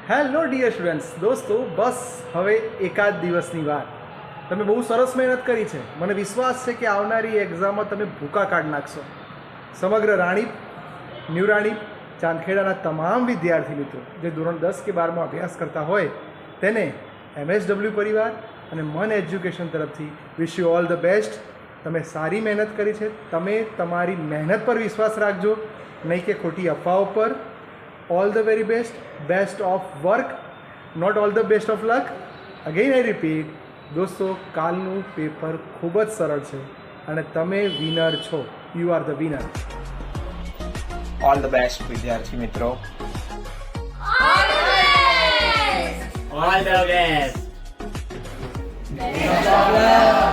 Hello dear students, દોસ્તો બસ હવે એકાદ દિવસની વાર. તમે બહુ સરસ મહેનત કરી છે. મને વિશ્વાસ છે કે આવનારી એક્ઝામમાં તમે ભૂકા કાઢ નાખશો. સમગ્ર રાણીપ, ન્યૂ રાણીપ, ચાંદખેડાના તમામ વિદ્યાર્થી મિત્રો જે ધોરણ 10 કે 12માં અભ્યાસ કરતા હોય તેને MSW પરિવાર અને મન એજ્યુકેશન તરફથી wish you all the best. તમે સારી મહેનત કરી છે. તમે તમારી મહેનત પર વિશ્વાસ રાખજો, નહીં કે ખોટી અફવાઓ પર. All the very best. Best of work, not all the best of luck. Again I repeat, દોસ્તો કાલનું પેપર ખૂબ જ સરળ છે અને તમે વિનર છો. You are the winner. All the best વિદ્યાર્થી મિત્રો. All the best. Best of luck.